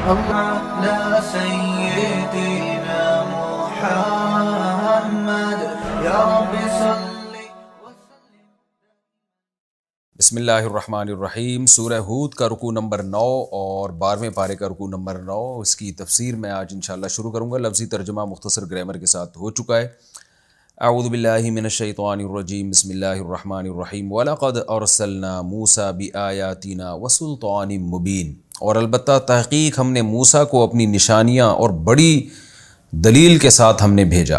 على سيدنا محمد يا رب صل. بسم اللہ الرحمن الرحیم. سورہ ہود کا رکوع نمبر 9 اور 12ویں پارے کا رکوع نمبر 9. اس کی تفسیر میں آج انشاءاللہ شروع کروں گا. لفظی ترجمہ مختصر گرامر کے ساتھ ہو چکا ہے. اعوذ باللہ من الشیطان الرجیم. بسم اللہ الرحمن الرحیم. وَلَقَدْ أَرْسَلْنَا مُوسَى بِآيَاتِنَا وَسُلْطَانٍ مُبِينٍ. اور البتہ تحقیق ہم نے موسیٰ کو اپنی نشانیاں اور بڑی دلیل کے ساتھ ہم نے بھیجا.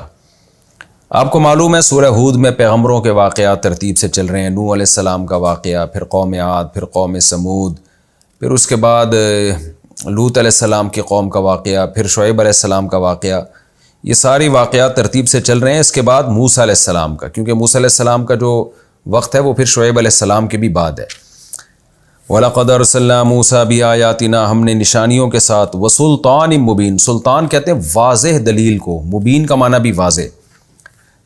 آپ کو معلوم ہے سورہ ہود میں پیغمبروں کے واقعات ترتیب سے چل رہے ہیں. نوح علیہ السلام کا واقعہ، پھر قوم عاد، پھر قوم سمود، پھر اس کے بعد لوط علیہ السلام کی قوم کا واقعہ، پھر شعیب علیہ السلام کا واقعہ. یہ ساری واقعات ترتیب سے چل رہے ہیں. اس کے بعد موسیٰ علیہ السلام کا، کیونکہ موسیٰ علیہ السلام کا جو وقت ہے وہ پھر شعیب علیہ السلام کے بھی بعد ہے. وَلَقَدْ أَرْسَلْنَا مُوسَى بِآيَاتِنَا، ہم نے نشانیوں کے ساتھ، وَسُلْطَانٍ مُبِينٍ، سلطان کہتے ہیں واضح دلیل کو، مبین کا معنی بھی واضح.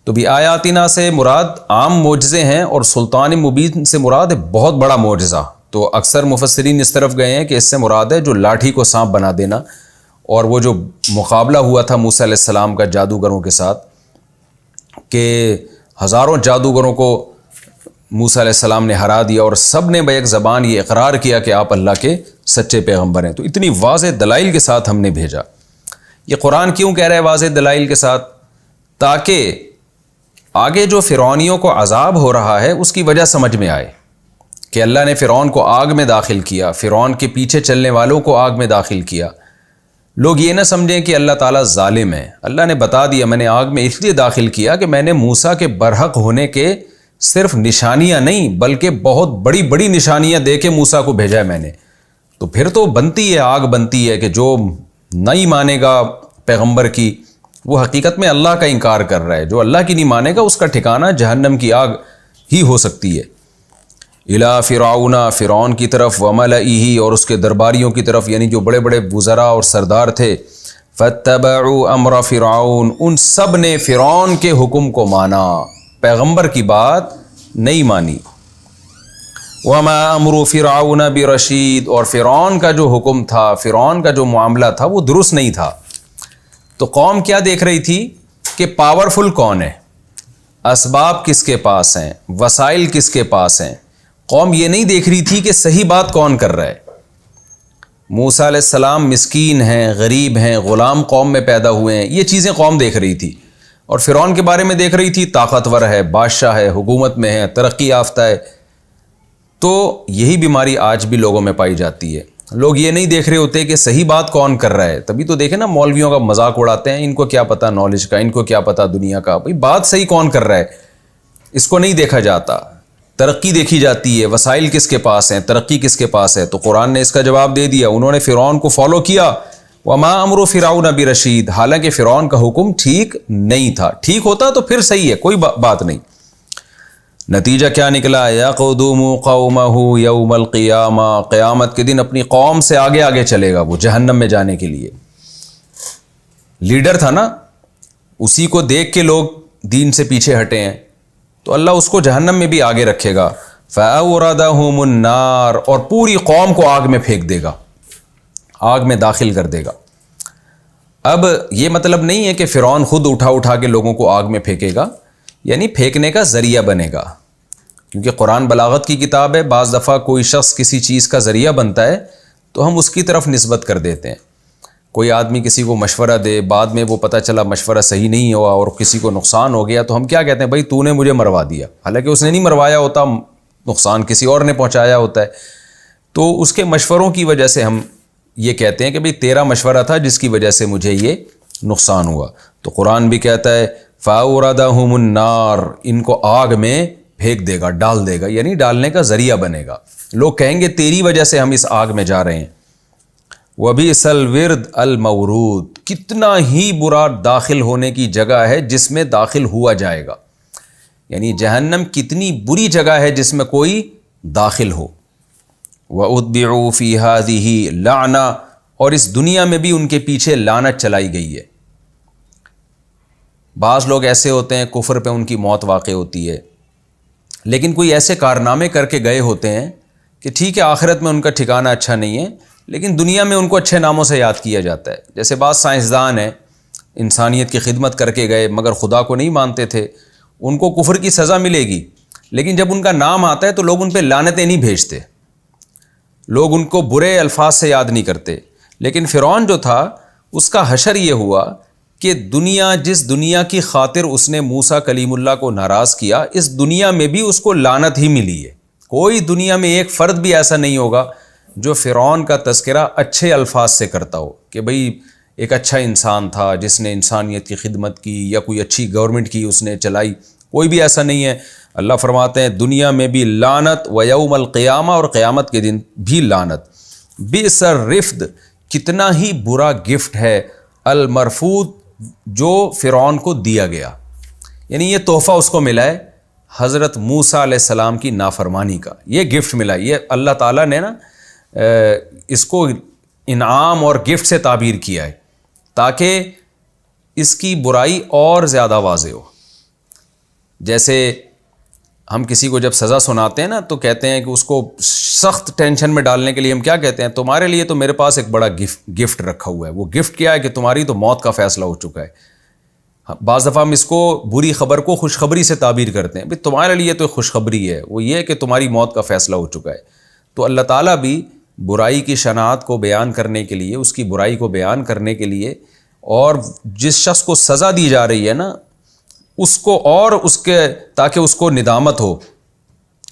تو بھی آیاتنا سے مراد عام معجزے ہیں اور سلطان مبین سے مراد ہے بہت بڑا معجزہ. تو اکثر مفسرین اس طرف گئے ہیں کہ اس سے مراد ہے جو لاٹھی کو سانپ بنا دینا. اور وہ جو مقابلہ ہوا تھا موسیٰ علیہ السلام کا جادوگروں کے ساتھ، کہ ہزاروں جادوگروں کو موسیٰ علیہ السلام نے ہرا دیا اور سب نے بیک زبان یہ اقرار کیا کہ آپ اللہ کے سچے پیغمبر ہیں. تو اتنی واضح دلائل کے ساتھ ہم نے بھیجا. یہ قرآن کیوں کہہ رہا ہے واضح دلائل کے ساتھ؟ تاکہ آگے جو فرعونیوں کو عذاب ہو رہا ہے اس کی وجہ سمجھ میں آئے کہ اللہ نے فرعون کو آگ میں داخل کیا، فرعون کے پیچھے چلنے والوں کو آگ میں داخل کیا. لوگ یہ نہ سمجھیں کہ اللہ تعالیٰ ظالم ہے. اللہ نے بتا دیا میں نے آگ میں اس لیے داخل کیا کہ میں نے موسیٰ کے برحق ہونے کے صرف نشانیاں نہیں بلکہ بہت بڑی بڑی نشانیاں دے کے موسیٰ کو بھیجا ہے میں نے. تو پھر تو بنتی ہے، آگ بنتی ہے کہ جو نہیں مانے گا پیغمبر کی وہ حقیقت میں اللہ کا انکار کر رہا ہے. جو اللہ کی نہیں مانے گا اس کا ٹھکانہ جہنم کی آگ ہی ہو سکتی ہے. الی فرعون، فرعون کی طرف، وملئہ اور اس کے درباریوں کی طرف، یعنی جو بڑے بڑے وزراء اور سردار تھے. فاتبعوا امر فرعون، ان سب نے فرعون کے حکم کو مانا، پیغمبر کی بات نہیں مانی. وما امر فرعون برشید، اور فرعون کا جو حکم تھا، فرعون کا جو معاملہ تھا وہ درست نہیں تھا. تو قوم کیا دیکھ رہی تھی کہ پاورفل کون ہے، اسباب کس کے پاس ہیں، وسائل کس کے پاس ہیں. قوم یہ نہیں دیکھ رہی تھی کہ صحیح بات کون کر رہا ہے. موسیٰ علیہ السلام مسکین ہیں، غریب ہیں، غلام قوم میں پیدا ہوئے ہیں، یہ چیزیں قوم دیکھ رہی تھی. اور فرعون کے بارے میں دیکھ رہی تھی طاقتور ہے، بادشاہ ہے، حکومت میں ہے، ترقی یافتہ ہے. تو یہی بیماری آج بھی لوگوں میں پائی جاتی ہے. لوگ یہ نہیں دیکھ رہے ہوتے کہ صحیح بات کون کر رہا ہے. تبھی تو دیکھیں نا مولویوں کا مذاق اڑاتے ہیں، ان کو کیا پتہ نالج کا، ان کو کیا پتہ دنیا کا. بھئی بات صحیح کون کر رہا ہے اس کو نہیں دیکھا جاتا. ترقی دیکھی جاتی ہے، وسائل کس کے پاس ہیں، ترقی کس کے پاس ہے. تو قرآن نے اس کا جواب دے دیا. انہوں نے فرعون کو فالو کیا. وما امر فرعون برشید، حالانکہ فرعون کا حکم ٹھیک نہیں تھا. ٹھیک ہوتا تو پھر صحیح ہے، کوئی بات نہیں. نتیجہ کیا نکلا؟ یقدم قومہ یوم القیامہ، قیامت کے دن اپنی قوم سے آگے آگے چلے گا وہ جہنم میں جانے کے لیے. لیڈر تھا نا، اسی کو دیکھ کے لوگ دین سے پیچھے ہٹے ہیں تو اللہ اس کو جہنم میں بھی آگے رکھے گا. فَأَوْرَدَهُمُ النَّارِ، اور پوری قوم کو آگ میں پھینک دے گا، آگ میں داخل کر دے گا. اب یہ مطلب نہیں ہے کہ فرعون خود اٹھا کے لوگوں کو آگ میں پھینکے گا، یعنی پھینکنے کا ذریعہ بنے گا. کیونکہ قرآن بلاغت کی کتاب ہے، بعض دفعہ کوئی شخص کسی چیز کا ذریعہ بنتا ہے تو ہم اس کی طرف نسبت کر دیتے ہیں. کوئی آدمی کسی کو مشورہ دے، بعد میں وہ پتہ چلا مشورہ صحیح نہیں ہوا اور کسی کو نقصان ہو گیا، تو ہم کیا کہتے ہیں؟ بھائی تو نے مجھے مروا دیا. حالانکہ اس نے نہیں مروایا ہوتا، نقصان کسی اور نے پہنچایا ہوتا ہے. تو اس کے مشوروں کی وجہ سے ہم یہ کہتے ہیں کہ بھئی تیرا مشورہ تھا جس کی وجہ سے مجھے یہ نقصان ہوا. تو قرآن بھی کہتا ہے فَأَوْرَدَهُمُ النَّارِ، ان کو آگ میں پھینک دے گا، ڈال دے گا، یعنی ڈالنے کا ذریعہ بنے گا. لوگ کہیں گے تیری وجہ سے ہم اس آگ میں جا رہے ہیں. وَبِئْسَ الْوِرْدُ الْمَوْرُودُ، کتنا ہی برا داخل ہونے کی جگہ ہے جس میں داخل ہوا جائے گا. یعنی جہنم کتنی بری جگہ ہے جس میں کوئی داخل ہو. وَأُتْبِعُوا فِي هَذِهِ لَعْنَةً، اور اس دنیا میں بھی ان کے پیچھے لعنت چلائی گئی ہے. بعض لوگ ایسے ہوتے ہیں کفر پہ ان کی موت واقع ہوتی ہے، لیکن کوئی ایسے کارنامے کر کے گئے ہوتے ہیں کہ ٹھیک ہے آخرت میں ان کا ٹھکانہ اچھا نہیں ہے، لیکن دنیا میں ان کو اچھے ناموں سے یاد کیا جاتا ہے. جیسے بعض سائنسدان ہیں انسانیت کی خدمت کر کے گئے مگر خدا کو نہیں مانتے تھے, ان کو کفر کی سزا ملے گی, لیکن جب ان کا نام آتا ہے تو لوگ ان پہ لعنتیں نہیں بھیجتے, لوگ ان کو برے الفاظ سے یاد نہیں کرتے. لیکن فرعون جو تھا اس کا حشر یہ ہوا کہ جس دنیا کی خاطر اس نے موسیٰ کلیم اللہ کو ناراض کیا, اس دنیا میں بھی اس کو لعنت ہی ملی ہے. کوئی دنیا میں ایک فرد بھی ایسا نہیں ہوگا جو فرعون کا تذکرہ اچھے الفاظ سے کرتا ہو کہ بھئی ایک اچھا انسان تھا جس نے انسانیت کی خدمت کی یا کوئی اچھی گورنمنٹ کی اس نے چلائی. کوئی بھی ایسا نہیں ہے. اللہ فرماتے ہیں دنیا میں بھی لعنت و یوم القیامہ, اور قیامت کے دن بھی لعنت. بئس الرفد, کتنا ہی برا گفٹ ہے المرفود, جو فرعون کو دیا گیا, یعنی یہ تحفہ اس کو ملا ہے حضرت موسیٰ علیہ السلام کی نافرمانی کا. یہ گفٹ ملا, یہ اللہ تعالیٰ نے نا اس کو انعام اور گفٹ سے تعبیر کیا ہے تاکہ اس کی برائی اور زیادہ واضح ہو. جیسے ہم کسی کو جب سزا سناتے ہیں نا تو کہتے ہیں کہ اس کو سخت ٹینشن میں ڈالنے کے لیے ہم کیا کہتے ہیں, تمہارے لیے تو میرے پاس ایک بڑا گفٹ رکھا ہوا ہے. وہ گفٹ کیا ہے کہ تمہاری تو موت کا فیصلہ ہو چکا ہے. بعض دفعہ ہم اس کو بری خبر کو خوشخبری سے تعبیر کرتے ہیں, بھئی تمہارے لیے تو خوشخبری ہے, وہ یہ کہ تمہاری موت کا فیصلہ ہو چکا ہے. تو اللہ تعالیٰ بھی برائی کی شناعت کو بیان کرنے کے لیے, اس کی برائی کو بیان کرنے کے لیے, اور جس شخص کو سزا دی جا رہی ہے نا اس کو, اور اس کے تاکہ اس کو ندامت ہو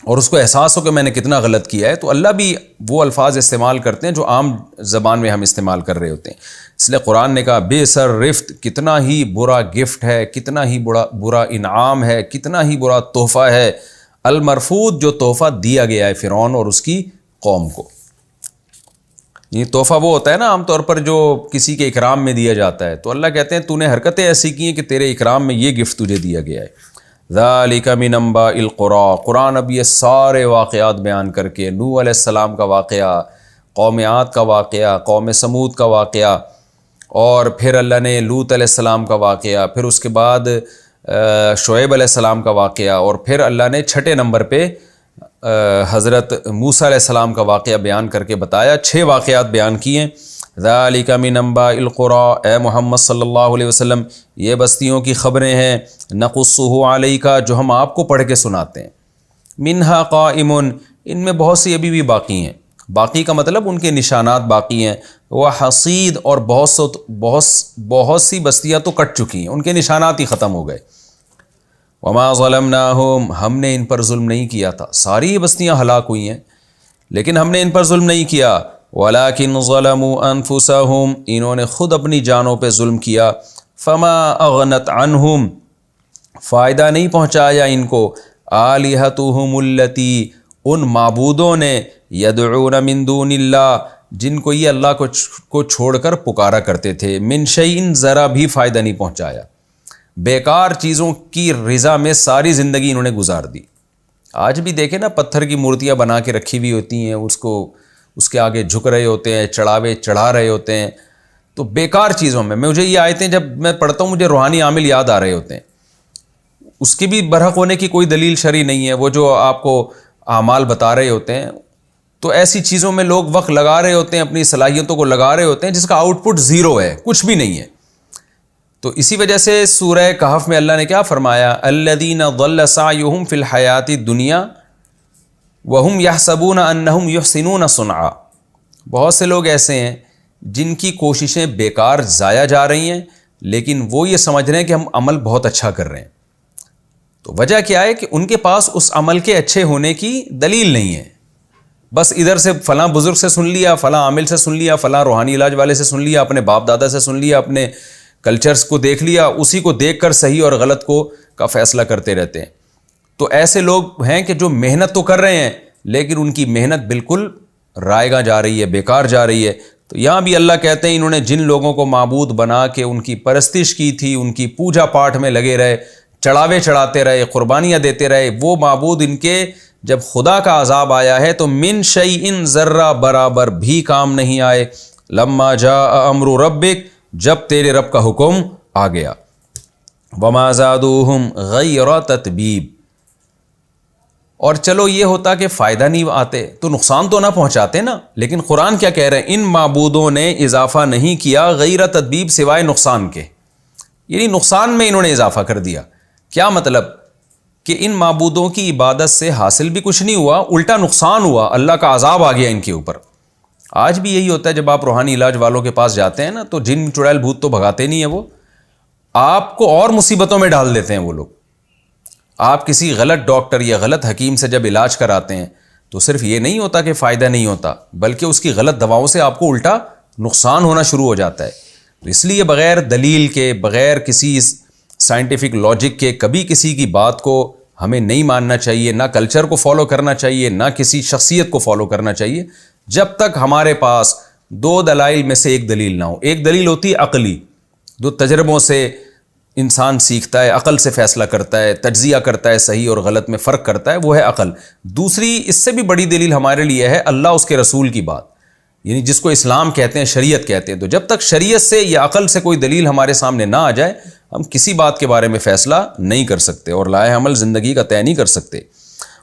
اور اس کو احساس ہو کہ میں نے کتنا غلط کیا ہے, تو اللہ بھی وہ الفاظ استعمال کرتے ہیں جو عام زبان میں ہم استعمال کر رہے ہوتے ہیں. اس لیے قرآن نے کہا بئس الرفد, کتنا ہی برا گفٹ ہے, کتنا ہی برا انعام ہے, کتنا ہی برا تحفہ ہے المرفود, جو تحفہ دیا گیا ہے فرعون اور اس کی قوم کو. یہ تحفہ وہ ہوتا ہے نا عام طور پر جو کسی کے اکرام میں دیا جاتا ہے, تو اللہ کہتے ہیں تو نے حرکتیں ایسی کی ہیں کہ تیرے اکرام میں یہ گفٹ تجھے دیا گیا ہے. ذالک من انباء القری, قرآن اب یہ سارے واقعات بیان کر کے, نوح علیہ السلام کا واقعہ, قوم عاد کا واقعہ, قوم سمود کا واقعہ, اور پھر اللہ نے لوط علیہ السلام کا واقعہ, پھر اس کے بعد شعیب علیہ السلام کا واقعہ, اور پھر اللہ نے چھٹے نمبر پہ حضرت موسیٰ علیہ السلام کا واقعہ بیان کر کے بتایا. 6 واقعات بیان کیے. ذالک من انباء القری, اے محمد صلی اللہ علیہ وسلم یہ بستیوں کی خبریں ہیں, نقصہ علیک, جو ہم آپ کو پڑھ کے سناتے ہیں. منہا قائم, ان میں بہت سی ابھی بھی باقی ہیں. باقی کا مطلب ان کے نشانات باقی ہیں. وحصید, اور بہت سی بستیاں تو کٹ چکی ہیں, ان کے نشانات ہی ختم ہو گئے. وما ظلمناہم, ہم نے ان پر ظلم نہیں کیا تھا. ساری بستیاں ہلاک ہوئی ہیں لیکن ہم نے ان پر ظلم نہیں کیا. ولکن ظلموا انفسہم, انہوں نے خود اپنی جانوں پہ ظلم کیا. فما اغنت عنہم, فائدہ نہیں پہنچایا ان کو, آلہتہم التی, ان معبودوں نے, یدعون من دون اللہ, جن کو یہ اللہ کو چھوڑ کر پکارا کرتے تھے, من شیء, ذرا بھی فائدہ نہیں پہنچایا. بیکار چیزوں کی رضا میں ساری زندگی انہوں نے گزار دی. آج بھی دیکھیں نا, پتھر کی مورتیاں بنا کے رکھی ہوئی ہوتی ہیں, اس کے آگے جھک رہے ہوتے ہیں, چڑھاوے چڑھا رہے ہوتے ہیں. تو بیکار چیزوں میں مجھے یہ آیتیں جب میں پڑھتا ہوں مجھے روحانی عامل یاد آ رہے ہوتے ہیں. اس کی بھی برحق ہونے کی کوئی دلیل شرعی نہیں ہے. وہ جو آپ کو اعمال بتا رہے ہوتے ہیں تو ایسی چیزوں میں لوگ وقت لگا رہے ہوتے ہیں, اپنی صلاحیتوں کو لگا رہے ہوتے ہیں جس کا آؤٹ پٹ 0 ہے, کچھ بھی نہیں ہے. تو اسی وجہ سے سورہ کہف میں اللہ نے کیا فرمایا, الذین ضل سعیہم فی الحیات الدنیا وہم یحسبون انہم یحسنون صنعا. بہت سے لوگ ایسے ہیں جن کی کوششیں بیکار ضائع جا رہی ہیں لیکن وہ یہ سمجھ رہے ہیں کہ ہم عمل بہت اچھا کر رہے ہیں. تو وجہ کیا ہے کہ ان کے پاس اس عمل کے اچھے ہونے کی دلیل نہیں ہے. بس ادھر سے فلاں بزرگ سے سن لیا, فلاں عامل سے سن لیا, فلاں روحانی علاج والے سے سن لیا, اپنے باپ دادا سے سن لیا, اپنے کلچرز کو دیکھ لیا, اسی کو دیکھ کر صحیح اور غلط کا فیصلہ کرتے رہتے ہیں. تو ایسے لوگ ہیں کہ جو محنت تو کر رہے ہیں لیکن ان کی محنت بالکل رائیگاں جا رہی ہے, بیکار جا رہی ہے. تو یہاں بھی اللہ کہتے ہیں انہوں نے جن لوگوں کو معبود بنا کے ان کی پرستش کی تھی, ان کی پوجا پاٹ میں لگے رہے, چڑھاوے چڑھاتے رہے, قربانیاں دیتے رہے, وہ معبود ان کے جب خدا کا عذاب آیا ہے تو من شیء, ذرہ برابر بھی کام نہیں آئے. لما جاء امر ربک, جب تیرے رب کا حکم آ گیا. وما زادوہم غیر تتبیب, اور چلو یہ ہوتا کہ فائدہ نہیں آتے تو نقصان تو نہ پہنچاتے نا. لیکن قرآن کیا کہہ رہے ہیں؟ ان معبودوں نے اضافہ نہیں کیا غیر تدبیب سوائے نقصان کے. یعنی نقصان میں انہوں نے اضافہ کر دیا. کیا مطلب؟ کہ ان معبودوں کی عبادت سے حاصل بھی کچھ نہیں ہوا, الٹا نقصان ہوا, اللہ کا عذاب آ گیا ان کے اوپر. آج بھی یہی ہوتا ہے جب آپ روحانی علاج والوں کے پاس جاتے ہیں نا, تو جن چڑیل بھوت تو بھگاتے نہیں ہیں, وہ آپ کو اور مصیبتوں میں ڈال دیتے ہیں وہ لوگ. آپ کسی غلط ڈاکٹر یا غلط حکیم سے جب علاج کراتے ہیں تو صرف یہ نہیں ہوتا کہ فائدہ نہیں ہوتا, بلکہ اس کی غلط دواؤں سے آپ کو الٹا نقصان ہونا شروع ہو جاتا ہے. تو اس لیے بغیر دلیل کے, بغیر کسی سائنٹیفک لاجک کے کبھی کسی کی بات کو ہمیں نہیں ماننا چاہیے, نہ کلچر کو فالو کرنا چاہیے, نہ کسی شخصیت کو فالو کرنا چاہیے, جب تک ہمارے پاس دو دلائل میں سے ایک دلیل نہ ہو. ایک دلیل ہوتی ہے عقلی, جو تجربوں سے انسان سیکھتا ہے, عقل سے فیصلہ کرتا ہے, تجزیہ کرتا ہے, صحیح اور غلط میں فرق کرتا ہے, وہ ہے عقل. دوسری اس سے بھی بڑی دلیل ہمارے لیے ہے اللہ اس کے رسول کی بات, یعنی جس کو اسلام کہتے ہیں, شریعت کہتے ہیں. تو جب تک شریعت سے یا عقل سے کوئی دلیل ہمارے سامنے نہ آ جائے, ہم کسی بات کے بارے میں فیصلہ نہیں کر سکتے اور لائے عمل زندگی کا طے نہیں کر سکتے.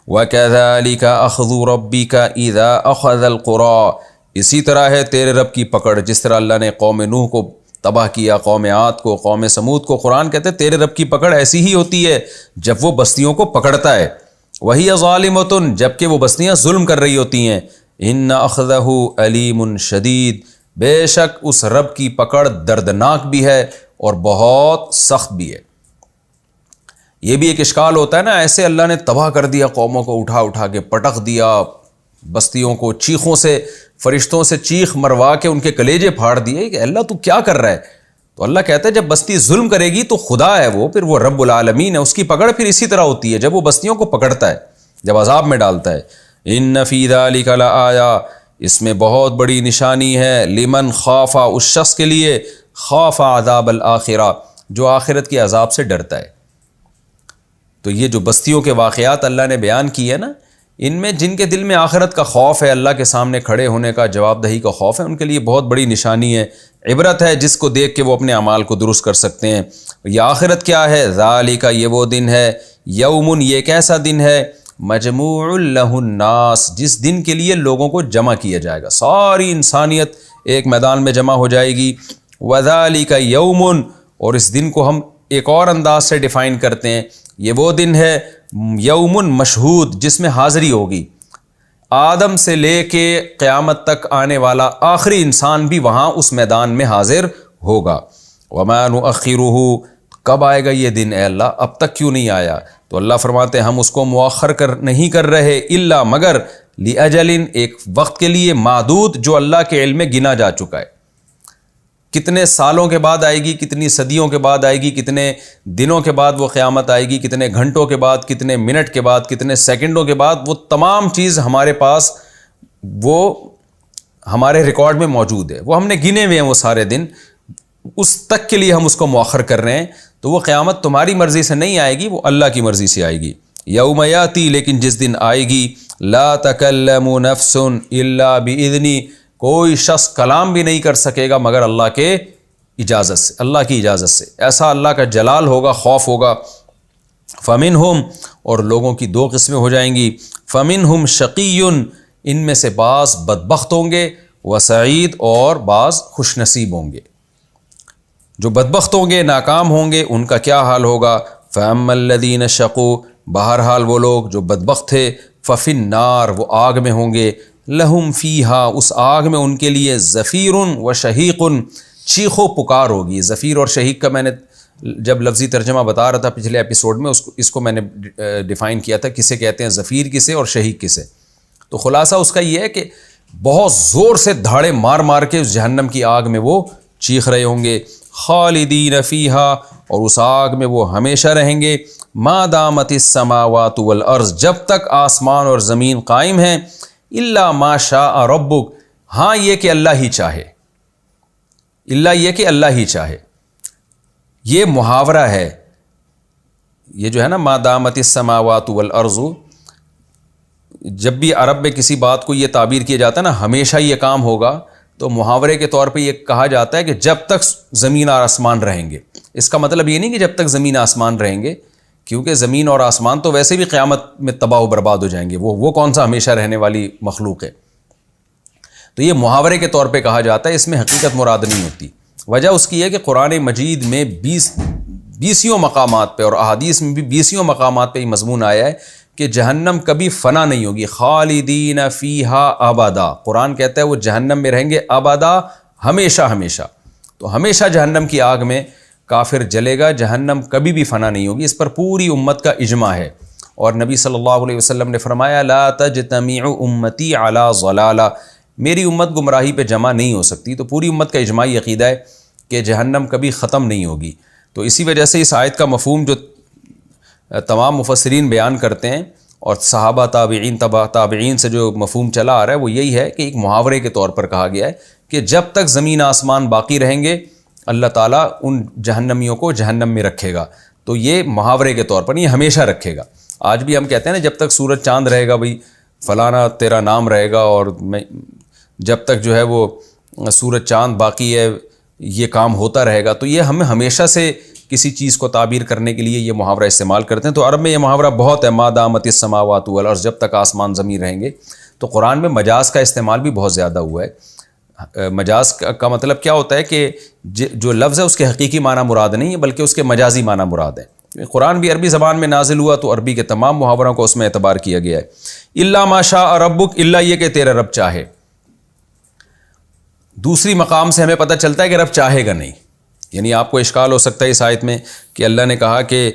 وَكَذَلِكَ أَخْذُ رَبِّكَ إِذَا أَخَذَ الْقُرَىٰ, اسی طرح ہے تیرے رب کی پکڑ. جس طرح اللہ نے قوم نوح کو تباہ کیا, قوم عاد کو, قوم سمود کو, قرآن کہتے ہیں تیرے رب کی پکڑ ایسی ہی ہوتی ہے جب وہ بستیوں کو پکڑتا ہے. وَهِيَ ظَالِمَةٌ, جبکہ وہ بستیاں ظلم کر رہی ہوتی ہیں. إِنَّ أَخْذَهُ أَلِيمٌ شَدِيدٌ, بے شک اس رب کی پکڑ دردناک بھی ہے اور بہت سخت بھی ہے. یہ بھی ایک اشکال ہوتا ہے نا, ایسے اللہ نے تباہ کر دیا قوموں کو, اٹھا اٹھا کے پٹک دیا بستیوں کو, چیخوں سے, فرشتوں سے چیخ مروا کے ان کے کلیجے پھاڑ دیے کہ اللہ تو کیا کر رہا ہے. تو اللہ کہتا ہے جب بستی ظلم کرے گی تو خدا ہے وہ, پھر وہ رب العالمین ہے, اس کی پکڑ پھر اسی طرح ہوتی ہے جب وہ بستیوں کو پکڑتا ہے, جب عذاب میں ڈالتا ہے. ان فی ذلک لآیا, اس میں بہت بڑی نشانی ہے, لمن خاف, اس شخص کے لیے, خاف عذاب الآخرہ, جو آخرت کے عذاب سے ڈرتا ہے. تو یہ جو بستیوں کے واقعات اللہ نے بیان کیے نا, ان میں جن کے دل میں آخرت کا خوف ہے, اللہ کے سامنے کھڑے ہونے کا, جواب دہی کا خوف ہے, ان کے لیے بہت بڑی نشانی ہے, عبرت ہے, جس کو دیکھ کے وہ اپنے اعمال کو درست کر سکتے ہیں. یہ آخرت کیا ہے؟ ذالک, یہ وہ دن ہے, یوم, یہ ایک ایسا دن ہے, مجموع لہ الناس, جس دن کے لیے لوگوں کو جمع کیا جائے گا, ساری انسانیت ایک میدان میں جمع ہو جائے گی. وذالک یوم, اور اس دن کو ہم ایک اور انداز سے ڈیفائن کرتے ہیں, یہ وہ دن ہے یوم مشہود, جس میں حاضری ہوگی. آدم سے لے کے قیامت تک آنے والا آخری انسان بھی وہاں اس میدان میں حاضر ہوگا. وما نؤخرہ, کب آئے گا یہ دن اے اللہ, اب تک کیوں نہیں آیا؟ تو اللہ فرماتے ہیں ہم اس کو مؤخر نہیں کر رہے, الا, مگر, لاجل, ایک وقت کے لیے, معدود, جو اللہ کے علم میں گنا جا چکا ہے. کتنے سالوں کے بعد آئے گی, کتنی صدیوں کے بعد آئے گی, کتنے دنوں کے بعد وہ قیامت آئے گی, کتنے گھنٹوں کے بعد, کتنے منٹ کے بعد, کتنے سیکنڈوں کے بعد, وہ تمام چیز ہمارے پاس, وہ ہمارے ریکارڈ میں موجود ہے, وہ ہم نے گنے ہوئے ہیں وہ سارے دن. اس تک کے لیے ہم اس کو مؤخر کر رہے ہیں. تو وہ قیامت تمہاری مرضی سے نہیں آئے گی, وہ اللہ کی مرضی سے آئے گی. یوم یاتی, لیکن جس دن آئے گی, لا تکلم نفس الا باذنی, کوئی شخص کلام بھی نہیں کر سکے گا مگر اللہ کے اجازت سے, اللہ کی اجازت سے. ایسا اللہ کا جلال ہوگا, خوف ہوگا. فمنہم, اور لوگوں کی دو قسمیں ہو جائیں گی. فمنہم شقی, ان میں سے بعض بدبخت ہوں گے, وسعید, اور بعض خوش نصیب ہوں گے. جو بدبخت ہوں گے, ناکام ہوں گے, ان کا کیا حال ہوگا؟ فَأَمَّا الَّذِينَ شَقُوا, بہرحال وہ لوگ جو بدبخت تھے, فَفِي النَّارِ, وہ آگ میں ہوں گے. لہم فیہا, اس آگ میں ان کے لیے, زفیر و شہیق, چیخ و پکار ہوگی. زفیر اور شہیق کا میں نے جب لفظی ترجمہ بتا رہا تھا پچھلے ایپیسوڈ میں, اس کو میں نے ڈیفائن کیا تھا, کسے کہتے ہیں زفیر کسے اور شہیق کسے. تو خلاصہ اس کا یہ ہے کہ بہت زور سے دھاڑے مار مار کے اس جہنم کی آگ میں وہ چیخ رہے ہوں گے. خالدین فیہا, اور اس آگ میں وہ ہمیشہ رہیں گے. ما دامت السماوات والارض, جب تک آسمان اور زمین قائم ہیں. الا ما شاء ربک, ہاں یہ کہ اللہ ہی چاہے, اللہ یہ کہ اللہ ہی چاہے. یہ محاورہ ہے, یہ جو ہے نا ما دامت السماوات والارض, جب بھی عرب میں کسی بات کو یہ تعبیر کیا جاتا ہے نا ہمیشہ یہ کام ہوگا, تو محاورے کے طور پہ یہ کہا جاتا ہے کہ جب تک زمین اور آسمان رہیں گے. اس کا مطلب یہ نہیں کہ جب تک زمین آسمان رہیں گے, کیونکہ زمین اور آسمان تو ویسے بھی قیامت میں تباہ و برباد ہو جائیں گے، وہ کون سا ہمیشہ رہنے والی مخلوق ہے. تو یہ محاورے کے طور پہ کہا جاتا ہے، اس میں حقیقت مراد نہیں ہوتی. وجہ اس کی ہے کہ قرآن مجید میں 20 مقامات پہ اور احادیث میں بھی 20 مقامات پہ یہ مضمون آیا ہے کہ جہنم کبھی فنا نہیں ہوگی. خالدین فیہا ابدا، قرآن کہتا ہے وہ جہنم میں رہیں گے ابدا، ہمیشہ ہمیشہ. تو ہمیشہ جہنم کی آگ میں کافر جلے گا، جہنم کبھی بھی فنا نہیں ہوگی. اس پر پوری امت کا اجماع ہے. اور نبی صلی اللہ علیہ وسلم نے فرمایا لا تجتمع امتی علی ضلالہ، میری امت گمراہی پہ جمع نہیں ہو سکتی. تو پوری امت کا اجماعی عقیدہ ہے کہ جہنم کبھی ختم نہیں ہوگی. تو اسی وجہ سے اس آیت کا مفہوم جو تمام مفسرین بیان کرتے ہیں اور صحابہ تابعین سے جو مفہوم چلا آ رہا ہے وہ یہی ہے کہ ایک محاورے کے طور پر کہا گیا ہے کہ جب تک زمین آسمان باقی رہیں گے اللہ تعالیٰ ان جہنمیوں کو جہنم میں رکھے گا. تو یہ محاورے کے طور پر یہ ہمیشہ رکھے گا. آج بھی ہم کہتے ہیں نا جب تک سورج چاند رہے گا بھئی فلانا تیرا نام رہے گا، اور جب تک جو ہے وہ سورج چاند باقی ہے یہ کام ہوتا رہے گا. تو یہ ہم ہمیشہ سے کسی چیز کو تعبیر کرنے کے لیے یہ محاورہ استعمال کرتے ہیں. تو عرب میں یہ محاورہ بہت ہے، ما دامت السماوات والارض، جب تک آسمان زمین رہیں گے. تو قرآن میں مجاز کا استعمال بھی بہت زیادہ ہوا ہے. مجاز کا مطلب کیا ہوتا ہے کہ جو لفظ ہے اس کے حقیقی معنی مراد نہیں ہے بلکہ اس کے مجازی معنی مراد ہے. قرآن بھی عربی زبان میں نازل ہوا تو عربی کے تمام محاوروں کو اس میں اعتبار کیا گیا ہے. الا ما شاء ربک، الا یہ کہ تیرا رب چاہے. دوسری مقام سے ہمیں پتہ چلتا ہے کہ رب چاہے گا نہیں. یعنی آپ کو اشکال ہو سکتا ہے اس آیت میں کہ اللہ نے کہا کہ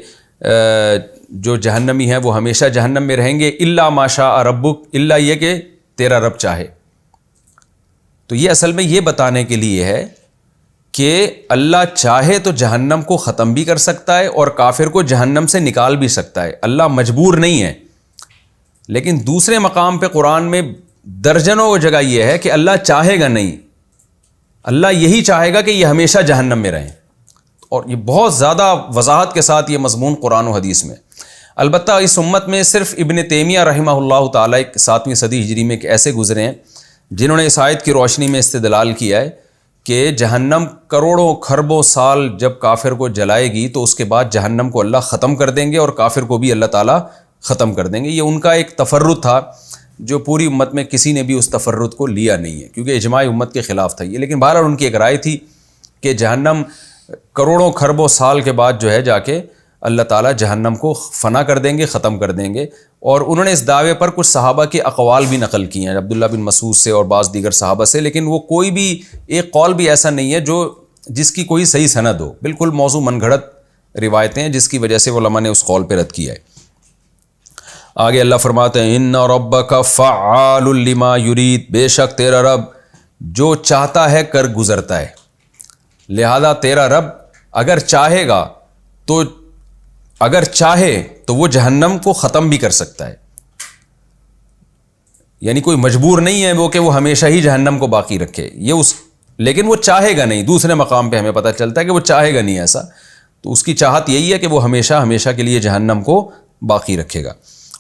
جو جہنمی ہیں وہ ہمیشہ جہنم میں رہیں گے، الا ما شاء ربک، الا یہ کہ تیرا رب چاہے. تو یہ اصل میں یہ بتانے کے لیے ہے کہ اللہ چاہے تو جہنم کو ختم بھی کر سکتا ہے اور کافر کو جہنم سے نکال بھی سکتا ہے. اللہ مجبور نہیں ہے. لیکن دوسرے مقام پہ قرآن میں درجنوں جگہ یہ ہے کہ اللہ چاہے گا نہیں، اللہ یہی چاہے گا کہ یہ ہمیشہ جہنم میں رہیں. اور یہ بہت زیادہ وضاحت کے ساتھ یہ مضمون قرآن و حدیث میں. البتہ اس امت میں صرف ابن تیمیہ رحمہ اللہ تعالیٰ 7ویں صدی ہجری میں ایسے گزرے ہیں جنہوں نے اس آیت کی روشنی میں استدلال کیا ہے کہ جہنم کروڑوں کھربوں سال جب کافر کو جلائے گی تو اس کے بعد جہنم کو اللہ ختم کر دیں گے اور کافر کو بھی اللہ تعالیٰ ختم کر دیں گے. یہ ان کا ایک تفرد تھا جو پوری امت میں کسی نے بھی اس تفرد کو لیا نہیں ہے کیونکہ اجماع امت کے خلاف تھا یہ. لیکن بہرحال ان کی ایک رائے تھی کہ جہنم کروڑوں کھربوں سال کے بعد جو ہے جا کے اللہ تعالیٰ جہنم کو فنا کر دیں گے، ختم کر دیں گے. اور انہوں نے اس دعوے پر کچھ صحابہ کے اقوال بھی نقل کیے ہیں، عبداللہ بن مسعود سے اور بعض دیگر صحابہ سے، لیکن وہ کوئی بھی ایک قول بھی ایسا نہیں ہے جس کی کوئی صحیح سند ہو. بالکل موضوع من گھڑت روایتیں ہیں جس کی وجہ سے علماء نے اس قول پہ رد کیا ہے. آگے اللہ فرماتے ہیں ان ربک فعال لما یرید، بے شک تیرا رب جو چاہتا ہے کر گزرتا ہے. لہذا تیرا رب اگر چاہے گا تو اگر چاہے تو وہ جہنم کو ختم بھی کر سکتا ہے. یعنی کوئی مجبور نہیں ہے وہ کہ وہ ہمیشہ ہی جہنم کو باقی رکھے، لیکن وہ چاہے گا نہیں. دوسرے مقام پہ ہمیں پتہ چلتا ہے کہ وہ چاہے گا نہیں ایسا. تو اس کی چاہت یہی ہے کہ وہ ہمیشہ ہمیشہ کے لیے جہنم کو باقی رکھے گا.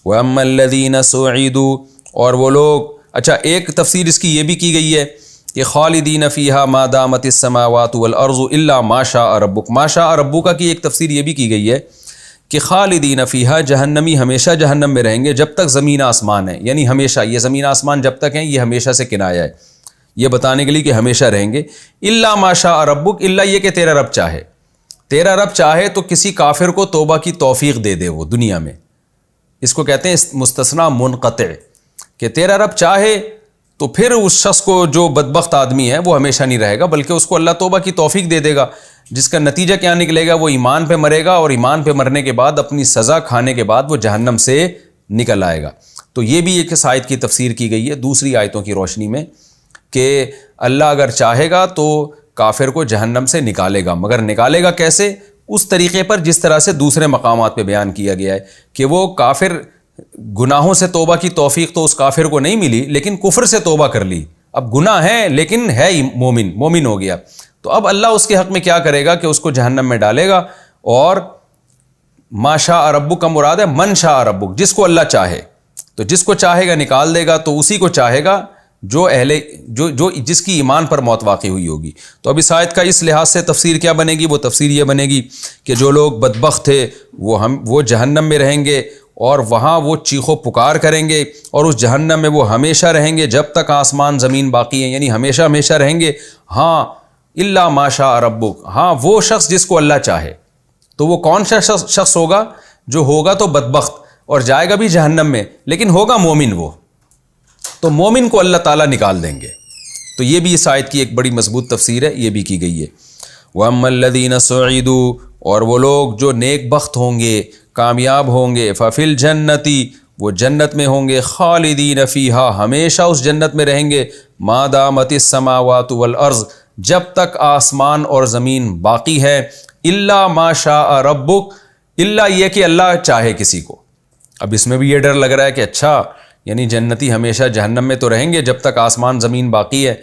وَأَمَّا الَّذِينَ سُعِدُوا، اور وہ لوگ، اچھا ایک تفسیر اس کی یہ بھی کی گئی ہے کہ خالدین فیہا ما دامت السماوات والارض الا ما شاء ربک. ما شاء ربک کی ایک تفسیر یہ بھی کی گئی ہے کہ خالدین فیہا، جہنمی ہمیشہ جہنم میں رہیں گے جب تک زمین آسمان ہے. یعنی ہمیشہ، یہ زمین آسمان جب تک ہیں یہ ہمیشہ سے کنایا ہے یہ بتانے کے لیے کہ ہمیشہ رہیں گے. الا ما شاء ربک، الا یہ کہ تیرا رب چاہے. تیرا رب چاہے تو کسی کافر کو توبہ کی توفیق دے دے وہ دنیا میں. اس کو کہتے ہیں مستثنیٰ منقطع، کہ تیرا رب چاہے تو پھر اس شخص کو جو بدبخت آدمی ہے وہ ہمیشہ نہیں رہے گا بلکہ اس کو اللہ توبہ کی توفیق دے دے گا، جس کا نتیجہ کیا نکلے گا، وہ ایمان پہ مرے گا اور ایمان پہ مرنے کے بعد اپنی سزا کھانے کے بعد وہ جہنم سے نکل آئے گا. تو یہ بھی ایک آیت کی تفسیر کی گئی ہے دوسری آیتوں کی روشنی میں کہ اللہ اگر چاہے گا تو کافر کو جہنم سے نکالے گا، مگر نکالے گا کیسے؟ اس طریقے پر جس طرح سے دوسرے مقامات پہ بیان کیا گیا ہے کہ وہ کافر گناہوں سے توبہ کی توفیق تو اس کافر کو نہیں ملی لیکن کفر سے توبہ کر لی. اب گناہ ہے لیکن ہے مومن ہو گیا. تو اب اللہ اس کے حق میں کیا کرے گا کہ اس کو جہنم میں ڈالے گا. اور ما شاء ربک کا مراد ہے من شاء ربک، جس کو اللہ چاہے. تو جس کو چاہے گا نکال دے گا، تو اسی کو چاہے گا جو جس کی ایمان پر موت واقع ہوئی ہوگی. تو اب اس آیت کا اس لحاظ سے تفسیر کیا بنے گی؟ وہ تفسیر یہ بنے گی کہ جو لوگ بدبخت تھے وہ جہنم میں رہیں گے اور وہاں وہ چیخ و پکار کریں گے اور اس جہنم میں وہ ہمیشہ رہیں گے جب تک آسمان زمین باقی ہیں، یعنی ہمیشہ ہمیشہ رہیں گے. ہاں الا ما شاء ربک، ہاں وہ شخص جس کو اللہ چاہے. تو وہ کون سا شخص ہوگا؟ جو ہوگا تو بدبخت اور جائے گا بھی جہنم میں، لیکن ہوگا مومن. وہ تو مومن کو اللہ تعالیٰ نکال دیں گے. تو یہ بھی اس آیت کی ایک بڑی مضبوط تفسیر ہے، یہ بھی کی گئی ہے. وَأَمَّا الَّذِينَ سُعِدُوا، اور وہ لوگ جو نیک بخت ہوں گے، کامیاب ہوں گے، فَفِي الْجَنَّةِ، وہ جنت میں ہوں گے، خالدین فیہا، ہمیشہ اس جنت میں رہیں گے، ما دامت السماوات والارض، جب تک آسمان اور زمین باقی ہے. الا ما شاء ربک، الا یہ کہ اللہ چاہے کسی کو. اب اس میں بھی یہ ڈر لگ رہا ہے کہ اچھا یعنی جنتی ہمیشہ جہنم میں تو رہیں گے جب تک آسمان زمین باقی ہے.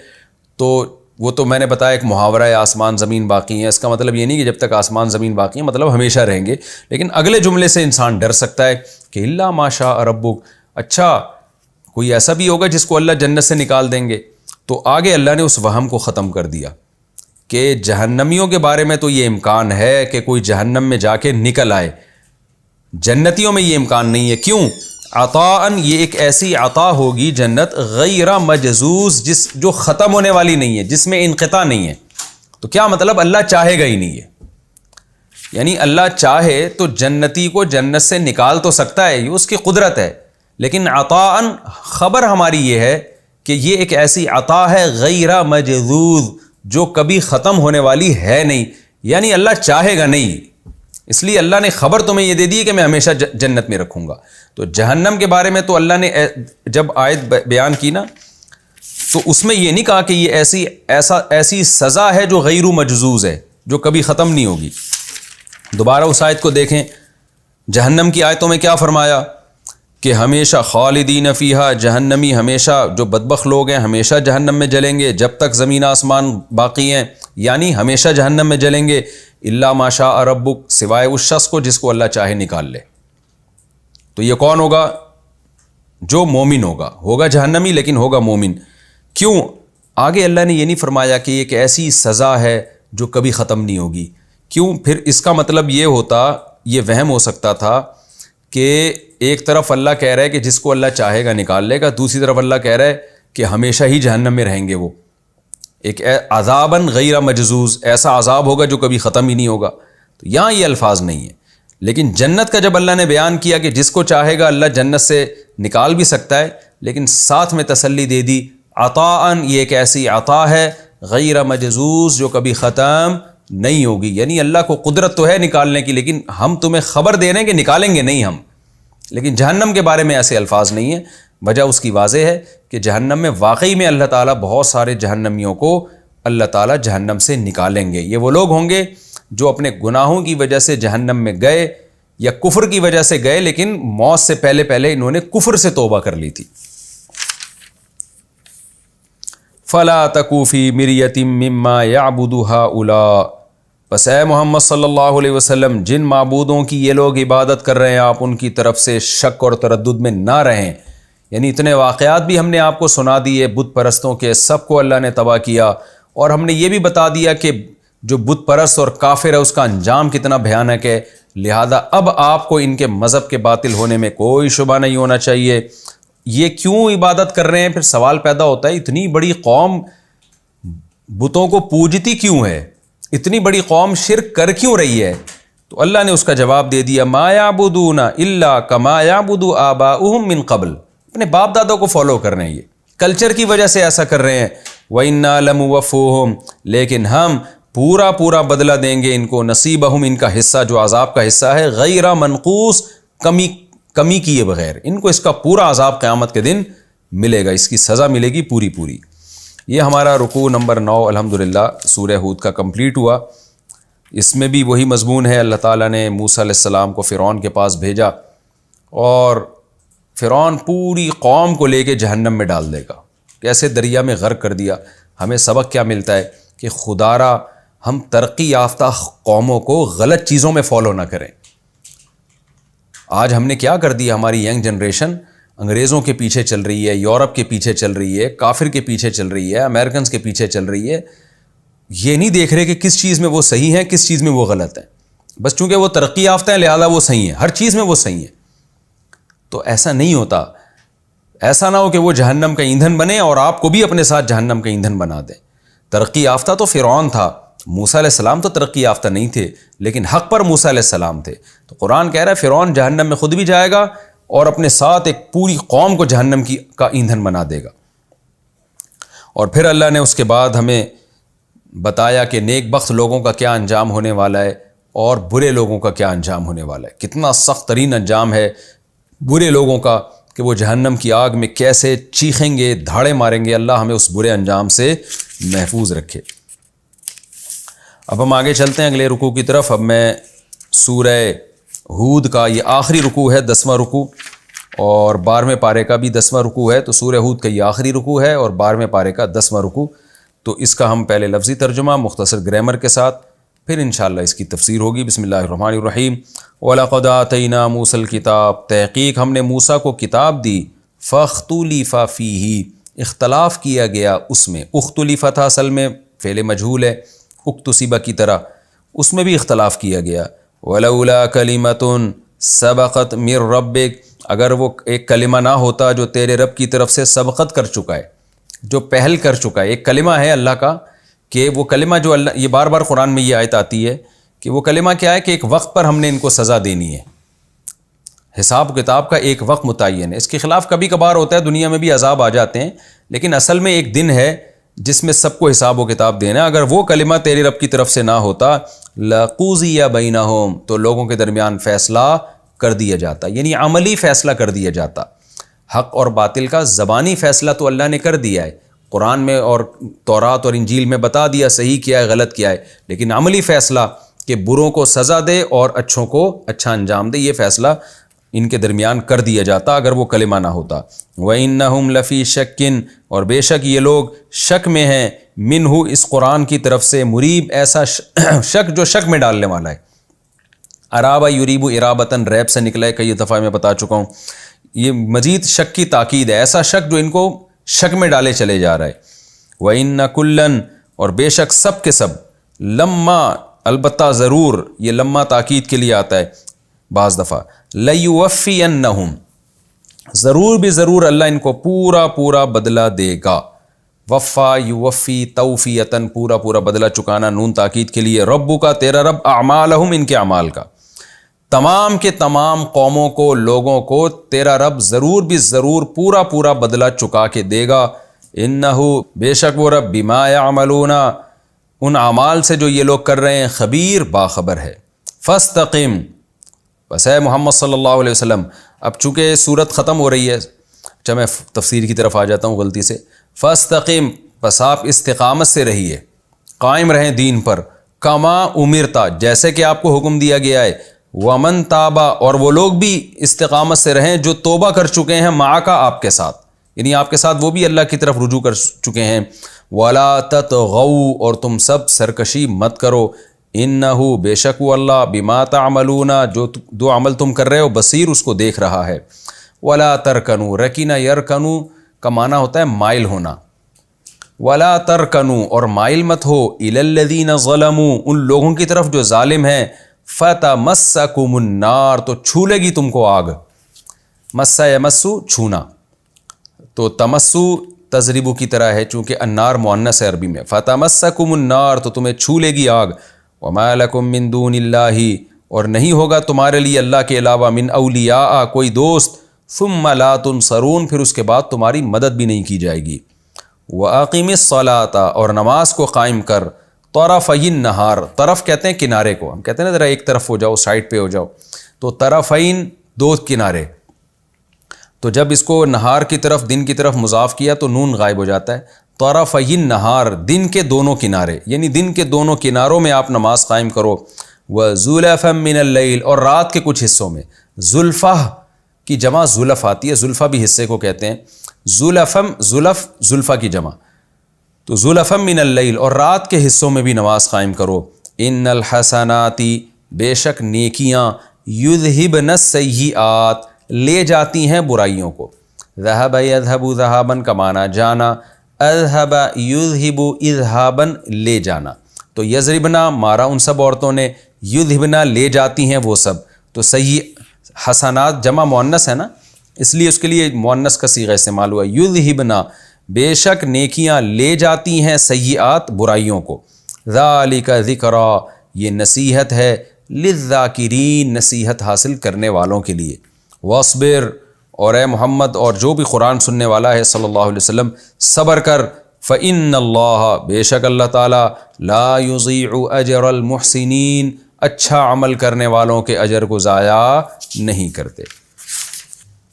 تو وہ تو میں نے بتایا ایک محاورہ ہے، آسمان زمین باقی ہیں، اس کا مطلب یہ نہیں کہ جب تک آسمان زمین باقی ہیں مطلب ہمیشہ رہیں گے. لیکن اگلے جملے سے انسان ڈر سکتا ہے کہ الا ما شاء ربک، اچھا کوئی ایسا بھی ہوگا جس کو اللہ جنت سے نکال دیں گے. تو آگے اللہ نے اس وہم کو ختم کر دیا کہ جہنمیوں کے بارے میں تو یہ امکان ہے کہ کوئی جہنم میں جا کے نکل آئے، جنتیوں میں یہ امکان نہیں ہے. کیوں؟ عطاءً، یہ ایک ایسی عطا ہوگی جنت غیر مجذوذ، جو ختم ہونے والی نہیں ہے، جس میں انقطاع نہیں ہے. تو کیا مطلب؟ اللہ چاہے گا ہی نہیں ہے. یعنی اللہ چاہے تو جنتی کو جنت سے نکال تو سکتا ہے، یہ اس کی قدرت ہے. لیکن عطاءً خبر ہماری یہ ہے کہ یہ ایک ایسی عطا ہے غیر مجذوذ، جو کبھی ختم ہونے والی ہے نہیں. یعنی اللہ چاہے گا نہیں، اس لیے اللہ نے خبر تمہیں یہ دے دی کہ میں ہمیشہ جنت میں رکھوں گا. تو جہنم کے بارے میں تو اللہ نے جب آیت بیان کی نا تو اس میں یہ نہیں کہا کہ یہ ایسی سزا ہے جو غیر مجذوذ ہے، جو کبھی ختم نہیں ہوگی. دوبارہ اس آیت کو دیکھیں، جہنم کی آیتوں میں کیا فرمایا کہ ہمیشہ خالدین فیہا، جہنمی ہمیشہ، جو بدبخت لوگ ہیں ہمیشہ جہنم میں جلیں گے جب تک زمین آسمان باقی ہیں، یعنی ہمیشہ جہنم میں جلیں گے. الا ما شاء ربک، سوائے اس شخص کو جس کو اللہ چاہے نکال لے. تو یہ کون ہوگا؟ جو مومن ہوگا جہنمی لیکن ہوگا مومن. کیوں؟ آگے اللہ نے یہ نہیں فرمایا کہ یہ ایک ایسی سزا ہے جو کبھی ختم نہیں ہوگی. کیوں؟ پھر اس کا مطلب یہ ہوتا، یہ وہم ہو سکتا تھا کہ ایک طرف اللہ کہہ رہا ہے کہ جس کو اللہ چاہے گا نکال لے گا، دوسری طرف اللہ کہہ رہا ہے کہ ہمیشہ ہی جہنم میں رہیں گے. وہ ایک عذاباً غیر مجذوذ، ایسا عذاب ہوگا جو کبھی ختم ہی نہیں ہوگا. تو یہاں یہ الفاظ نہیں ہیں. لیکن جنت کا جب اللہ نے بیان کیا کہ جس کو چاہے گا اللہ جنت سے نکال بھی سکتا ہے، لیکن ساتھ میں تسلی دے دی عطاءً، یہ ایک ایسی عطا ہے غیر مجذوذ جو کبھی ختم نہیں ہوگی. یعنی اللہ کو قدرت تو ہے نکالنے کی، لیکن ہم تمہیں خبر دے رہے ہیں کہ نکالیں گے نہیں ہم. لیکن جہنم کے بارے میں ایسے الفاظ نہیں ہیں. وجہ اس کی واضح ہے کہ جہنم میں واقعی میں اللہ تعالیٰ بہت سارے جہنمیوں کو اللہ تعالیٰ جہنم سے نکالیں گے. یہ وہ لوگ ہوں گے جو اپنے گناہوں کی وجہ سے جہنم میں گئے یا کفر کی وجہ سے گئے، لیکن موت سے پہلے انہوں نے کفر سے توبہ کر لی تھی. فَلَا تَكُ فِي مِرْيَةٍ مِّمَّا يَعْبُدُ هَؤُلَاءِ، بس اے محمد صلی اللہ علیہ وسلم، جن معبودوں کی یہ لوگ عبادت کر رہے ہیں آپ ان کی طرف سے شک اور تردد میں نہ رہیں. یعنی اتنے واقعات بھی ہم نے آپ کو سنا دیے بت پرستوں کے، سب کو اللہ نے تباہ کیا. اور ہم نے یہ بھی بتا دیا کہ جو بت پرست اور کافر ہے اس کا انجام کتنا بھیانک ہے. لہذا اب آپ کو ان کے مذہب کے باطل ہونے میں کوئی شبہ نہیں ہونا چاہیے. یہ کیوں عبادت کر رہے ہیں؟ پھر سوال پیدا ہوتا ہے اتنی بڑی قوم بتوں کو پوجتی کیوں ہے؟ اتنی بڑی قوم شرک کر کیوں رہی ہے؟ تو اللہ نے اس کا جواب دے دیا، ما یعبدون الا کما یعبد آباؤہم من قبل. اپنے باپ دادا کو فالو کر رہے ہیں، یہ کلچر کی وجہ سے ایسا کر رہے ہیں. وَإِنَّا لَمُوَفُّوهُمْ، لیکن ہم پورا بدلہ دیں گے ان کو، نصیبہم، ان کا حصہ جو عذاب کا حصہ ہے، غیر منقوص، کمی کیے بغیر. ان کو اس کا پورا عذاب قیامت کے دن ملے گا، اس کی سزا ملے گی پوری. یہ ہمارا رکوع نمبر 9 الحمدللہ سورہ ہود کا کمپلیٹ ہوا. اس میں بھی وہی مضمون ہے، اللہ تعالیٰ نے موسیٰ علیہ السلام کو فرعون کے پاس بھیجا اور فرعون پوری قوم کو لے کے جہنم میں ڈال دے گا، کیسے دریا میں غرق کر دیا. ہمیں سبق کیا ملتا ہے کہ خدا را ہم ترقی یافتہ قوموں کو غلط چیزوں میں فالو نہ کریں. آج ہم نے کیا کر دیا، ہماری ینگ جنریشن انگریزوں کے پیچھے چل رہی ہے، یورپ کے پیچھے چل رہی ہے، کافر کے پیچھے چل رہی ہے، امریکنز کے پیچھے چل رہی ہے، یہ نہیں دیکھ رہے کہ کس چیز میں وہ صحیح ہیں، کس چیز میں وہ غلط ہیں. بس چونکہ وہ ترقی یافتہ ہیں لہذا وہ صحیح ہیں، ہر چیز میں وہ صحیح ہیں. تو ایسا نہیں ہوتا. ایسا نہ ہو کہ وہ جہنم کا ایندھن بنے اور آپ کو بھی اپنے ساتھ جہنم کا ایندھن بنا دیں. ترقی یافتہ تو فرعون تھا، موسیٰ علیہ السلام تو ترقی یافتہ نہیں تھے، لیکن حق پر موسیٰ علیہ السلام تھے. تو قرآن کہہ رہا ہے فرعون جہنم میں خود بھی جائے گا اور اپنے ساتھ ایک پوری قوم کو جہنم کا ایندھن بنا دے گا. اور پھر اللہ نے اس کے بعد ہمیں بتایا کہ نیک بخت لوگوں کا کیا انجام ہونے والا ہے اور برے لوگوں کا کیا انجام ہونے والا ہے. کتنا سخت ترین انجام ہے برے لوگوں کا کہ وہ جہنم کی آگ میں کیسے چیخیں گے، دھاڑے ماریں گے. اللہ ہمیں اس برے انجام سے محفوظ رکھے. اب ہم آگے چلتے ہیں اگلے رکوع کی طرف. اب میں سورہ ہود کا یہ آخری رکوع ہے، 10واں رکوع، اور 12ویں پارے کا بھی 10واں رکوع ہے. تو سورہ ہود کا یہ آخری رکوع ہے اور 12ویں پارے کا 10واں رکوع. تو اس کا ہم پہلے لفظی ترجمہ مختصر گرامر کے ساتھ، پھر انشاءاللہ اس کی تفسیر ہوگی. بسم اللہ الرحمن الرحیم. وَلَقَدْ آتَيْنَا مُوسَى الْكِتَابَ، تحقیق ہم نے موسیٰ کو کتاب دی. فَاخْتُلِفَ فِيهِ، اختلاف کیا گیا اس میں. اختلف تھا اصل میں فعل مجہول ہے، اکتسبہ کی طرح، اس میں بھی اختلاف کیا گیا. وَلَوْلَا كَلِمَةٌ سَبَقَتْ مِن رَبِّكَ، اگر وہ ایک کلمہ نہ ہوتا جو تیرے رب کی طرف سے سبقت کر چکا ہے، جو پہل کر چکا ہے. ایک کلمہ ہے اللہ کا کہ وہ کلمہ جو اللہ، یہ بار بار قرآن میں یہ آیت آتی ہے کہ وہ کلمہ کیا ہے کہ ایک وقت پر ہم نے ان کو سزا دینی ہے. حساب کتاب کا ایک وقت متعین ہے. اس کے خلاف کبھی کبھار ہوتا ہے، دنیا میں بھی عذاب آ جاتے ہیں، لیکن اصل میں ایک دن ہے جس میں سب کو حساب و کتاب دینا ہے. اگر وہ کلمہ تیرے رب کی طرف سے نہ ہوتا لَقُضِيَ بَيْنَهُمْ، تو لوگوں کے درمیان فیصلہ کر دیا جاتا، یعنی عملی فیصلہ کر دیا جاتا. حق اور باطل کا زبانی فیصلہ تو اللہ نے کر دیا ہے قرآن میں اور تورات اور انجیل میں بتا دیا صحیح کیا ہے غلط کیا ہے، لیکن عملی فیصلہ کہ بروں کو سزا دے اور اچھوں کو اچھا انجام دے، یہ فیصلہ ان کے درمیان کر دیا جاتا اگر وہ کلمہ نہ ہوتا. وَإِنَّهُمْ لَفِي شَكٍّ، اور بے شک یہ لوگ شک میں ہیں، منہ اس قرآن کی طرف سے، مریب ایسا شک جو شک میں ڈالنے والا ہے. ارابہ یریب ارابتاً ریب سے نکلا ہے، کئی دفعہ میں بتا چکا ہوں. یہ مزید شک کی تاکید ہے، ایسا شک جو ان کو شک میں ڈالے چلے جا رہا ہے. وَإِنَّ كُلًّا، اور بے شک سب کے سب، لما البتہ ضرور، یہ لما تاکید کے لیے آتا ہے بعض دفعہ، لَيُوَفِّيَنَّهُمْ، ضرور بھی ضرور اللہ ان کو پورا پورا بدلہ دے گا. وفا یوفی توفیتاً، پورا پورا بدلہ چکانا، نون تاکید کے لیے. ربو کا، تیرا رب، اعمالہم، ان کے اعمال کا، تمام کے تمام قوموں کو، لوگوں کو تیرا رب ضرور بھی ضرور پورا پورا بدلہ چکا کے دے گا. انہو، بے شک وہ رب، بما یعملون، ان اعمال سے جو یہ لوگ کر رہے ہیں، خبیر، باخبر ہے. فاستقم، بس ہے محمد صلی اللہ علیہ وسلم. اب چونکہ صورت ختم ہو رہی ہے، اچھا میں تفسیر کی طرف آ جاتا ہوں غلطی سے. فاستقم، بس آپ استقامت سے رہیے، قائم رہیں دین پر. کما امرتا، جیسے کہ آپ کو حکم دیا گیا ہے. ومن تابا، اور وہ لوگ بھی استقامت سے رہیں جو توبہ کر چکے ہیں، معاکا، آپ کے ساتھ، یعنی آپ کے ساتھ وہ بھی اللہ کی طرف رجوع کر چکے ہیں. ولا تطغوا، اور تم سب سرکشی مت کرو. انہو، بے شک وہ اللہ، بما تعملون، جو عمل تم کر رہے ہو، بصیر، اس کو دیکھ رہا ہے. ولا ترکنوا، رکینا یرکنوا کا معنی ہوتا ہے مائل ہونا. ولا ترکنوا، اور مائل مت ہو، الی الذین ظلموا، ان لوگوں کی طرف جو ظالم ہیں. فتمسکم النار، تو چھو لے گی تم کو آگ. مسا یمسو، چھونا، تو تمسو تضریبو کی طرح ہے، چونکہ النار مؤنث ہے عربی میں. فتمسکم النار، تو تمہیں چھو لے گی آگ. وما لکم من دون اللہ، اور نہیں ہوگا تمہارے لیے اللہ کے علاوہ، من اولیاء، کوئی دوست. ثم لا تنصرون، پھر اس کے بعد تمہاری مدد بھی نہیں کی جائے گی. وَأَقِمِ الصَّلَاةَ، اور نماز کو قائم کر. طرفی النہار، طرف کہتے ہیں کنارے کو، ہم کہتے ہیں نا ذرا ایک طرف ہو جاؤ، سائڈ پہ ہو جاؤ، تو طرفین، دو کنارے. تو جب اس کو نہار کی طرف، دن کی طرف مضاف کیا تو نون غائب ہو جاتا ہے. طرفی النہار، دن کے دونوں کنارے، یعنی دن کے دونوں کناروں میں آپ نماز قائم کرو. وَزُلَفًا مِّنَ اللَّيْلِ، اور رات کے کچھ حصوں میں. زلفہ کی جمع زلف آتی ہے، زلفہ بھی حصے کو کہتے ہیں. زلف زلفہ کی جمع، تو زلفًا مِّنَ اللَّيْلِ، اور رات کے حصوں میں بھی نماز قائم کرو. ان الحسنات، بے شک نیکیاں، یذہبن السیئات، لے جاتی ہیں برائیوں کو. ذہب یذہب ذہابن کا معنی جانا، اذہب یذہب اذہابن لے جانا، تو یضربنا مارا ان سب عورتوں نے، یذہبنا لے جاتی ہیں وہ سب، تو صحیح حسنات جمع مؤنث ہے نا، اس لیے اس کے لیے مؤنث کا صیغہ استعمال ہوا، یذہبنا بے شک نیکیاں لے جاتی ہیں سیئات برائیوں کو، ذالک ذکرا یہ نصیحت ہے، للذاکرین نصیحت حاصل کرنے والوں کے لیے، واصبر اور اے محمد اور جو بھی قرآن سننے والا ہے صلی اللہ علیہ وسلم صبر کر، فإن اللہ بے شک اللہ تعالیٰ لا یضیع اجر المحسنین اچھا عمل کرنے والوں کے اجر کو ضائع نہیں کرتے۔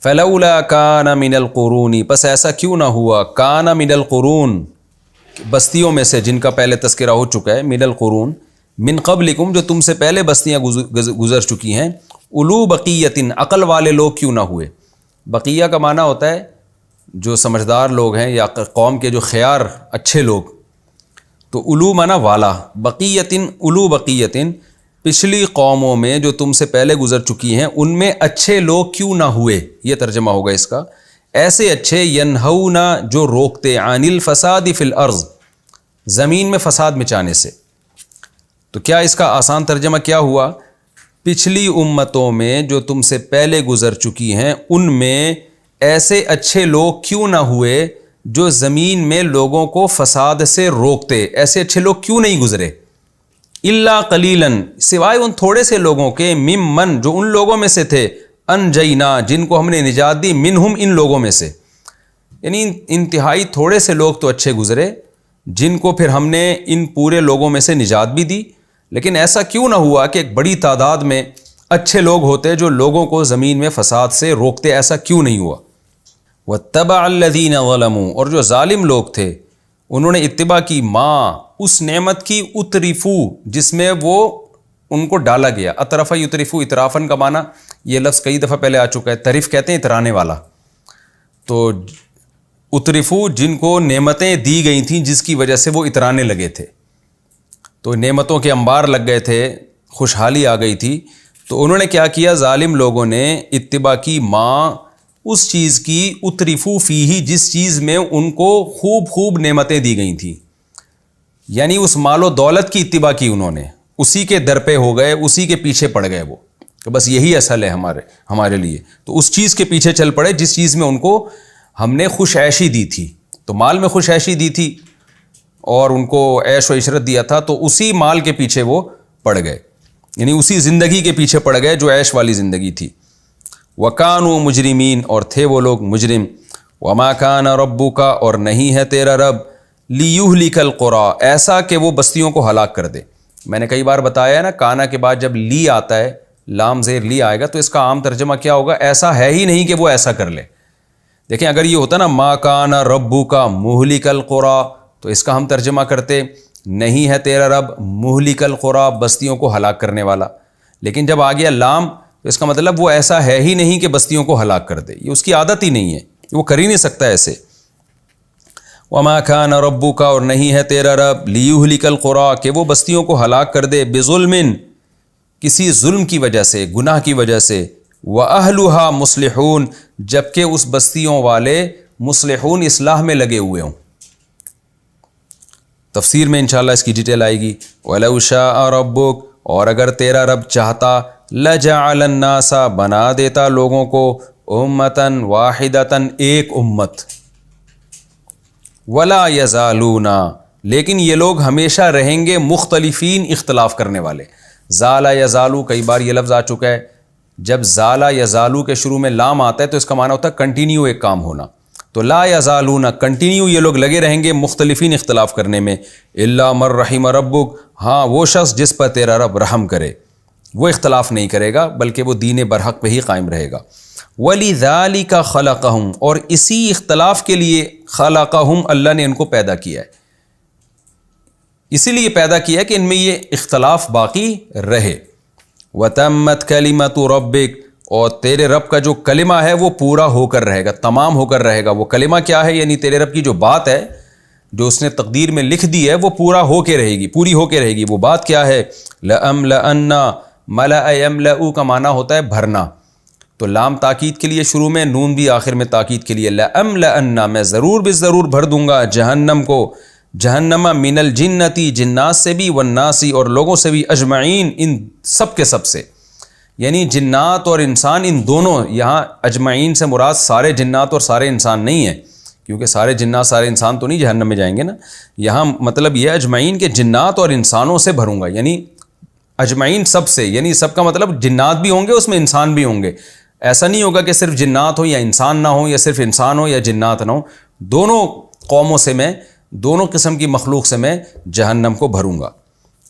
فلولا کان من القرون پس ایسا کیوں نہ ہوا، کان من القرون بستیوں میں سے جن کا پہلے تذکرہ ہو چکا ہے، من القرون من قبلکم جو تم سے پہلے بستیاں گزر چکی ہیں، اولو بقیت عقل والے لوگ کیوں نہ ہوئے۔ بقیہ کا معنی ہوتا ہے جو سمجھدار لوگ ہیں یا قوم کے جو خیار اچھے لوگ، تو اولو معنی والا، بقیتن اولو بقیتن پچھلی قوموں میں جو تم سے پہلے گزر چکی ہیں ان میں اچھے لوگ کیوں نہ ہوئے، یہ ترجمہ ہوگا اس کا، ایسے اچھے ینہونا جو روکتے، عن الفساد فی الارض زمین میں فساد مچانے سے۔ تو کیا اس کا آسان ترجمہ کیا ہوا، پچھلی امتوں میں جو تم سے پہلے گزر چکی ہیں ان میں ایسے اچھے لوگ کیوں نہ ہوئے جو زمین میں لوگوں کو فساد سے روکتے، ایسے اچھے لوگ کیوں نہیں گزرے، الا قلیلاً سوائے ان تھوڑے سے لوگوں کے، ممن جو ان لوگوں میں سے تھے، انجینا جن کو ہم نے نجات دی، منہم ان لوگوں میں سے، یعنی انتہائی تھوڑے سے لوگ تو اچھے گزرے جن کو پھر ہم نے ان پورے لوگوں میں سے نجات بھی دی۔ لیکن ایسا کیوں نہ ہوا کہ ایک بڑی تعداد میں اچھے لوگ ہوتے جو لوگوں کو زمین میں فساد سے روکتے، ایسا کیوں نہیں ہوا۔ وَاتَّبَعَ الَّذِينَ ظَلَمُوا اور جو ظالم لوگ تھے انہوں نے اتباع کی ماں اس نعمت کی، اترفو جس میں وہ ان کو ڈالا گیا، اطرف یطرفو اطرافن کا معنی یہ لفظ کئی دفعہ پہلے آ چکا ہے، طرف کہتے ہیں اترانے والا، تو اترفو جن کو نعمتیں دی گئی تھیں جس کی وجہ سے وہ اترانے لگے تھے، تو نعمتوں کے انبار لگ گئے تھے، خوشحالی آ گئی تھی، تو انہوں نے کیا کیا، ظالم لوگوں نے اتباع کی ماں اس چیز کی، اترفو فیہی جس چیز میں ان کو خوب نعمتیں دی گئی تھیں، یعنی اس مال و دولت کی اتباع کی انہوں نے، اسی کے در پہ ہو گئے، اسی کے پیچھے پڑ گئے وہ، کہ بس یہی اصل ہے ہمارے لیے، تو اس چیز کے پیچھے چل پڑے جس چیز میں ان کو ہم نے خوش عیشی دی تھی، تو مال میں خوش عیشی دی تھی اور ان کو عیش و عشرت دیا تھا، تو اسی مال کے پیچھے وہ پڑ گئے، یعنی اسی زندگی کے پیچھے پڑ گئے جو عیش والی زندگی تھی۔ وَكَانُوا مُجْرِمِينَ اور تھے وہ لوگ مجرم۔ وَمَا كَانَ رَبُّكَ اور نہیں ہے تیرا رب، لِيُهْلِكَ الْقُرَىٰ ایسا کہ وہ بستیوں کو ہلاک کر دے۔ میں نے کئی بار بتایا ہے نا، کانا کے بعد جب لی آتا ہے، لام زیر لی آئے گا تو اس کا عام ترجمہ کیا ہوگا، ایسا ہے ہی نہیں کہ وہ ایسا کر لے۔ دیکھیں اگر یہ ہوتا نا مَا كَانَ رَبُّكَ مُهْلِكَ الْقُرَىٰ تو اس کا ہم ترجمہ کرتے نہیں ہے تیرا رب مُهْلِكَ الْقُرَىٰ بستیوں کو ہلاک کرنے والا، لیکن جب آ گیا لام تو اس کا مطلب وہ ایسا ہے ہی نہیں کہ بستیوں کو ہلاک کر دے، یہ اس کی عادت ہی نہیں ہے، وہ کر ہی نہیں سکتا ایسے۔ وَمَا كَانَ رَبُّكَ اور نہیں ہے تیرا رب لِيُهْلِكَ الْقُرَىٰ کہ وہ بستیوں کو ہلاک کر دے، بِظُلْمٍ کسی ظلم کی وجہ سے، گناہ کی وجہ سے، وَأَهْلُهَا مُصْلِحُونَ جبکہ اس بستیوں والے مصلحون اصلاح میں لگے ہوئے ہوں۔ تفسیر میں انشاءاللہ اس کی ڈیٹیل آئے گی۔ وَلَوْ شَاءَ رَبُّكَ اور اگر تیرا رب چاہتا، لَجَعَلَ النَّاسَ بنا دیتا لوگوں کو، أُمَّةً وَاحِدَةً ایک امت، وَلَا يَزَالُونَ لیکن یہ لوگ ہمیشہ رہیں گے مختلفین اختلاف کرنے والے۔ زال یزالو کئی بار یہ لفظ آ چکا ہے، جب زال یزالو کے شروع میں لام آتا ہے تو اس کا معنی ہوتا ہے کنٹینیو ایک کام ہونا، تو لا یزالون کنٹینیو یہ لوگ لگے رہیں گے مختلفین اختلاف کرنے میں، الا من رحم ربک ہاں وہ شخص جس پر تیرا رب رحم کرے وہ اختلاف نہیں کرے گا بلکہ وہ دین برحق پہ ہی قائم رہے گا۔ وَلِذَالِكَ خَلَقَهُمْ اور اسی اختلاف کے لیے خَلَقَهُمْ اللہ نے ان کو پیدا کیا ہے، اسی لیے پیدا کیا ہے کہ ان میں یہ اختلاف باقی رہے۔ وَتَمَّتْ كَلِمَةُ رَبِّكَ اور تیرے رب کا جو کلمہ ہے وہ پورا ہو کر رہے گا، تمام ہو کر رہے گا۔ وہ کلمہ کیا ہے؟ یعنی تیرے رب کی جو بات ہے جو اس نے تقدیر میں لکھ دی ہے وہ پورا ہو کے رہے گی، پوری ہو کے رہے گی۔ وہ بات کیا ہے؟ لَأَمْلَأَنَّ مَلَأَ يَمْلَأُ کا معنی ہوتا ہے بھرنا، تو لام تاکید کے لیے شروع میں، نون بھی آخر میں تاکید کے لیے، لَأَمْلَأَنَّ میں ضرور بضرور بھر دوں گا جہنم کو، جہنم من الجنتی جنات سے بھی، والناسی اور لوگوں سے بھی، اجمعین ان سب کے سب سے، یعنی جنات اور انسان ان دونوں، یہاں اجمعین سے مراد سارے جنات اور سارے انسان نہیں ہیں، کیونکہ سارے جنات سارے انسان تو نہیں جہنم میں جائیں گے نا، یہاں مطلب یہ اجمعین کے جنات اور انسانوں سے بھروں گا، یعنی اجمعین سب سے، یعنی سب کا مطلب جنات بھی ہوں گے اس میں انسان بھی ہوں گے، ایسا نہیں ہوگا کہ صرف جنات ہو یا انسان نہ ہو، یا صرف انسان ہو یا جنات نہ ہو، دونوں قوموں سے میں، دونوں قسم کی مخلوق سے میں جہنم کو بھروں گا۔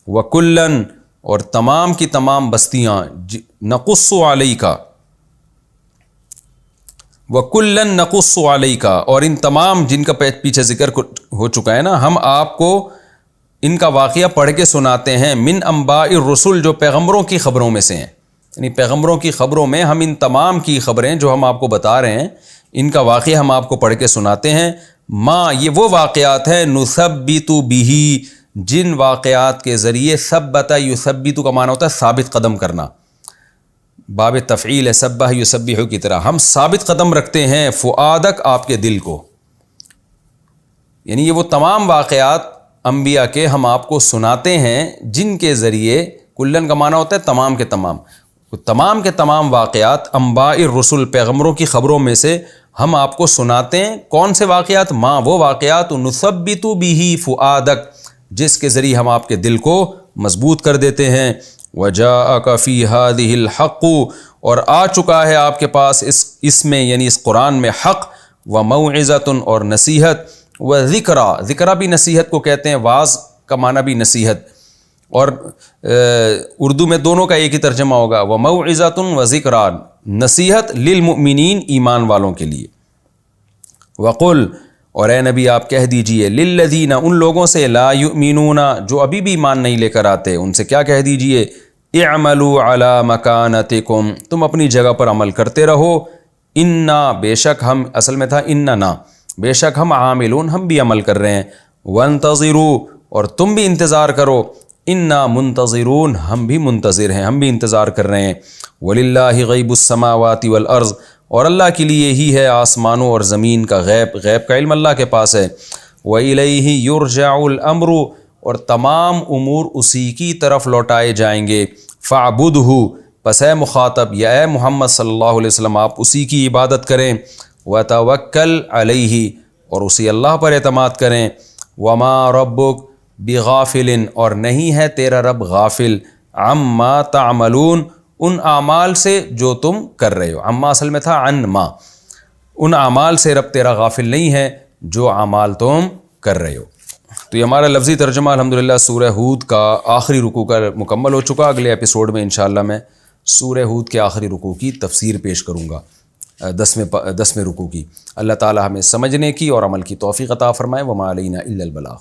وَكُلًّا اور تمام کی تمام بستیاں، نقص علیک، وَكُلًّا نقص علیک، اور ان تمام جن کا پیچھے ذکر ہو چکا ہے نا، ہم آپ کو ان کا واقعہ پڑھ کے سناتے ہیں، من انباء الرسل جو پیغمبروں کی خبروں میں سے ہیں، یعنی پیغمبروں کی خبروں میں ہم ان تمام کی خبریں جو ہم آپ کو بتا رہے ہیں ان کا واقعہ ہم آپ کو پڑھ کے سناتے ہیں، ما یہ وہ واقعات ہیں، نثبت بہ جن واقعات کے ذریعے، ثبت یثبت کا معنی ہوتا ہے ثابت قدم کرنا، باب تفعیل ہے، سبح یسبح کی طرح، ہم ثابت قدم رکھتے ہیں فؤادک آپ کے دل کو، یعنی یہ وہ تمام واقعات انبیاء کے ہم آپ کو سناتے ہیں جن کے ذریعے، کلن کا معنی ہوتا ہے تمام کے تمام، تمام کے تمام واقعات انباء الرسل پیغمبروں کی خبروں میں سے ہم آپ کو سناتے ہیں، کون سے واقعات، ماں وہ واقعات، نثبت بہ فؤادک جس کے ذریعے ہم آپ کے دل کو مضبوط کر دیتے ہیں، وجاءک فی ہذہ الحق اور آ چکا ہے آپ کے پاس اس میں یعنی اس قرآن میں حق، وموعظۃ اور نصیحت، وذکرا ذکرہ بھی نصیحت کو کہتے ہیں، واعظ کا معنی بھی نصیحت، اور اردو میں دونوں کا ایک ہی ترجمہ ہوگا، وموعظۃ وذکرا نصیحت للمؤمنین ایمان والوں کے لیے، وقل اور اے نبی آپ کہہ دیجئے، للذین ان لوگوں سے، لا یؤمنون جو ابھی بھی ایمان نہیں لے کر آتے، ان سے کیا کہہ دیجئے، اعملوا علی مکانتکم تم اپنی جگہ پر عمل کرتے رہو، انا بے شک ہم، اصل میں تھا اننا بے شک ہم، عاملون ہم بھی عمل کر رہے ہیں، وانتظروا اور تم بھی انتظار کرو، انا منتظرون ہم بھی منتظر ہیں، ہم بھی انتظار کر رہے ہیں، وللہ غیب السماوات والارض اور اللہ کے لیے ہی ہے آسمانوں اور زمین کا غیب، غیب کا علم اللہ کے پاس ہے، وإلیہ یرجع الامر اور تمام امور اسی کی طرف لوٹائے جائیں گے، فاعبدہ پس اے مخاطب یا اے محمد صلی اللہ علیہ وسلم آپ اسی کی عبادت کریں، وتوکل علیہ اور اسی اللہ پر اعتماد کریں، وما ربک بغافل اور نہیں ہے تیرا رب غافل، عما تعملون ان اعمال سے جو تم کر رہے ہو، عما اصل میں تھا عن ما، ان اعمال سے رب تیرا غافل نہیں ہے جو اعمال تم کر رہے ہو۔ تو یہ ہمارا لفظی ترجمہ الحمدللہ سورہ ہود کا آخری رکوع کا مکمل ہو چکا، اگلے ایپیسوڈ میں انشاءاللہ میں سورہ ہود کے آخری رکوع کی تفسیر پیش کروں گا، 10ویں رکوع کی۔ اللہ تعالی ہمیں سمجھنے کی اور عمل کی توفیق عطا فرمائے، وما علینا الا البلاغ۔